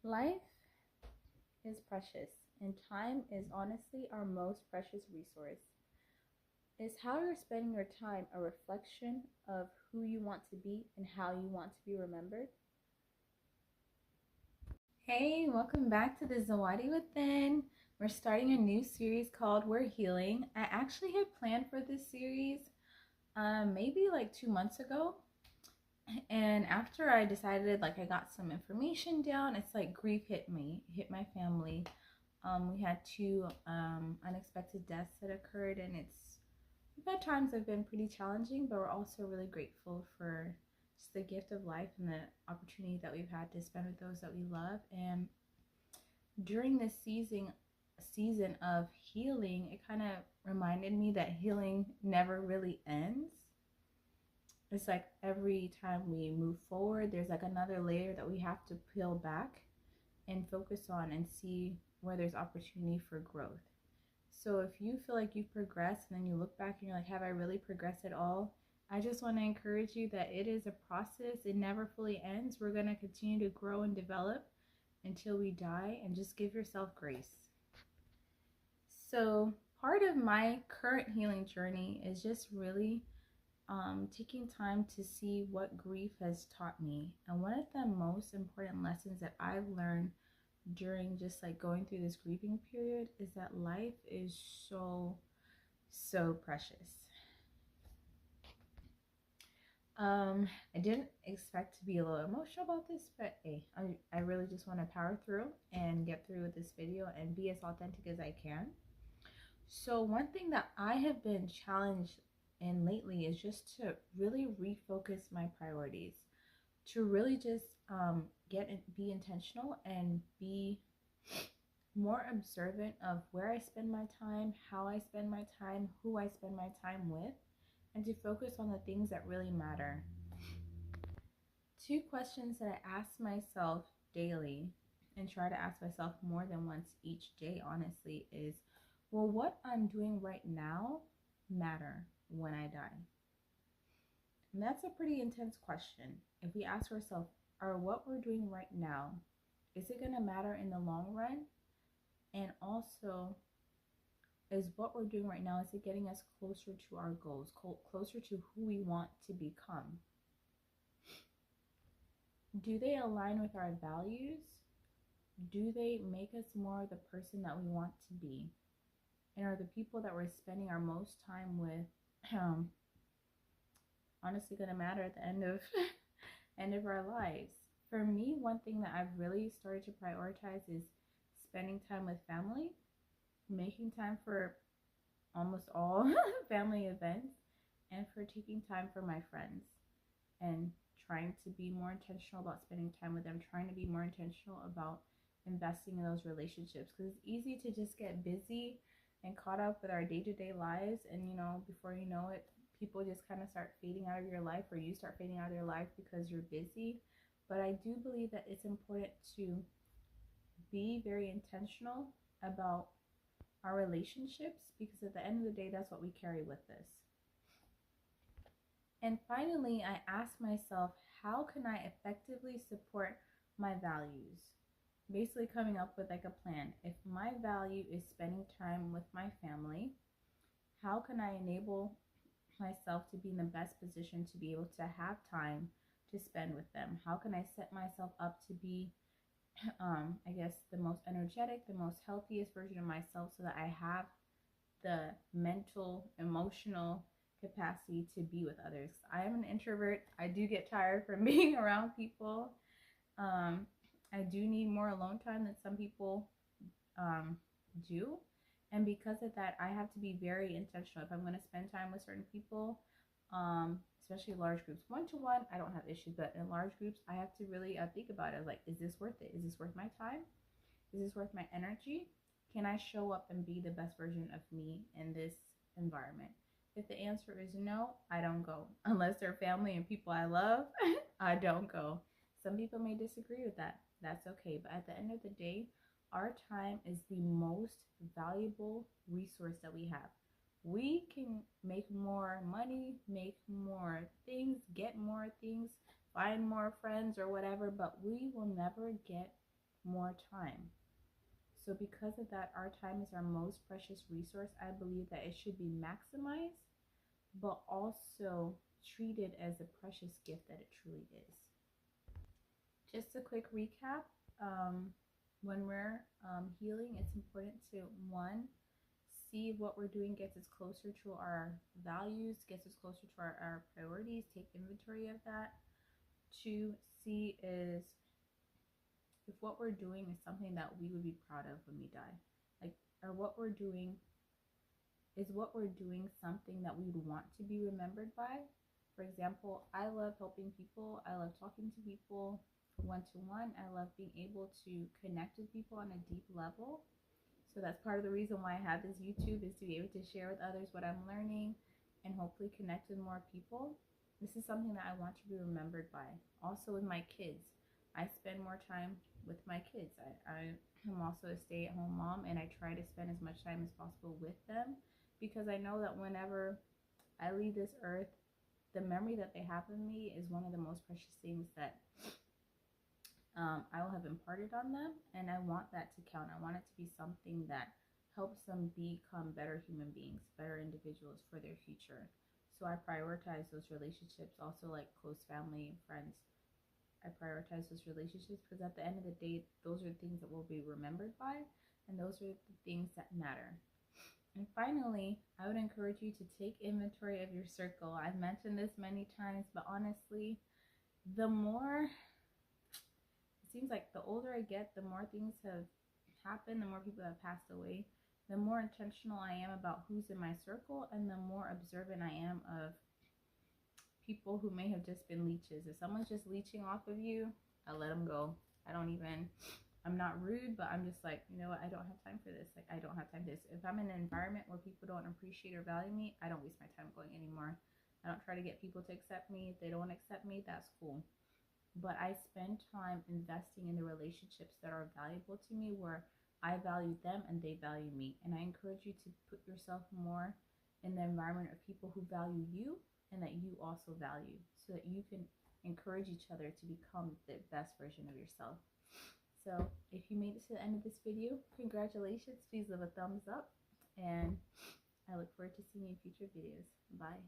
Life is precious, and time is honestly our most precious resource. Is how you're spending your time a reflection of who you want to be and how you want to be remembered? Hey, welcome back to the Zawadi Within. We're starting a new series called We're Healing. I actually had planned for this series maybe like 2 months ago. And after I decided, like, I got some information down, it's like grief hit my family. We had two unexpected deaths that occurred, and we've had times that have been pretty challenging, but we're also really grateful for just the gift of life and the opportunity that we've had to spend with those that we love. And during this season of healing, it kind of reminded me that healing never really ends. It's like every time we move forward, there's like another layer that we have to peel back and focus on and see where there's opportunity for growth. So if you feel like you've progressed and then you look back and you're like, have I really progressed at all? I just want to encourage you that it is a process. It never fully ends. We're going to continue to grow and develop until we die, and just give yourself grace. So part of my current healing journey is just really taking time to see what grief has taught me. And one of the most important lessons that I've learned during just like going through this grieving period is that life is so precious. I didn't expect to be a little emotional about this, but hey, I really just want to power through and get through with this video and be as authentic as I can. So one thing that I have been challenged in lately is just to really refocus my priorities, to really just be intentional and be more observant of where I spend my time, how I spend my time, who I spend my time with, and to focus on the things that really matter. Two questions that I ask myself daily and try to ask myself more than once each day, honestly, is, will what I'm doing right now matter when I die? And that's a pretty intense question. If we ask ourselves, are what we're doing right now, is it going to matter in the long run? And also, is what we're doing right now, is it getting us closer to our goals, closer to who we want to become? Do they align with our values? Do they make us more the person that we want to be? And are the people that we're spending our most time with honestly going to matter at the end of end of our lives? For me, one thing that I've really started to prioritize is spending time with family, making time for almost all family events, and for taking time for my friends, and trying to be more intentional about spending time with them, trying to be more intentional about investing in those relationships, because it's easy to just get busy and caught up with our day-to-day lives, and before you know it, people just kind of start fading out of your life, or you start fading out of their life because you're busy. But I do believe that it's important to be very intentional about our relationships, because at the end of the day, that's what we carry with us. And finally, I ask myself, how can I effectively support my values? Basically coming up with like a plan. If my value is spending time with my family, how can I enable myself to be in the best position to be able to have time to spend with them? How can I set myself up to be I guess the most energetic, the most healthiest version of myself, so that I have the mental, emotional capacity to be with others. I am an introvert. I do get tired from being around people. I do need more alone time than some people do. And because of that, I have to be very intentional. If I'm going to spend time with certain people, especially large groups, one-to-one, I don't have issues, but in large groups, I have to really think about it. Like, is this worth it? Is this worth my time? Is this worth my energy? Can I show up and be the best version of me in this environment? If the answer is no, I don't go. Unless they're family and people I love, I don't go. Some people may disagree with that. That's okay. But at the end of the day, our time is the most valuable resource that we have. We can make more money, make more things, get more things, find more friends or whatever, but we will never get more time. So because of that, our time is our most precious resource. I believe that it should be maximized, but also treated as the precious gift that it truly is. Just a quick recap. When we're healing, it's important to, one, see what we're doing gets us closer to our values, gets us closer to our priorities, take inventory of that. Two, see is if what we're doing is something that we would be proud of when we die. Like, or what we're doing, is what we're doing something that we would want to be remembered by? For example, I love helping people. I love talking to people one-to-one. I love being able to connect with people on a deep level. So that's part of the reason why I have this YouTube, is to be able to share with others what I'm learning and hopefully connect with more people. This is something that I want to be remembered by. Also with my kids, I spend more time with my kids. I am also a stay-at-home mom, and I try to spend as much time as possible with them, because I know that whenever I leave this earth, the memory that they have of me is one of the most precious things that I will have imparted on them, and I want that to count. I want it to be something that helps them become better human beings, better individuals for their future. So I prioritize those relationships, also like close family and friends. I prioritize those relationships because at the end of the day, those are the things that we'll be remembered by, and those are the things that matter. And finally, I would encourage you to take inventory of your circle. I've mentioned this many times, but honestly, the more, it seems like the older I get, the more things have happened, the more people have passed away, the more intentional I am about who's in my circle, and the more observant I am of people who may have just been leeches. If someone's just leeching off of you, I let them go. I'm not rude, but I'm just like, you know what, I don't have time for this. Like, I don't have time for this. If I'm in an environment where people don't appreciate or value me, I don't waste my time going anymore. I don't try to get people to accept me. If they don't accept me, that's cool. But I spend time investing in the relationships that are valuable to me, where I value them and they value me. And I encourage you to put yourself more in the environment of people who value you and that you also value, so that you can encourage each other to become the best version of yourself. So if you made it to the end of this video, congratulations. Please leave a thumbs up, and I look forward to seeing you in future videos. Bye.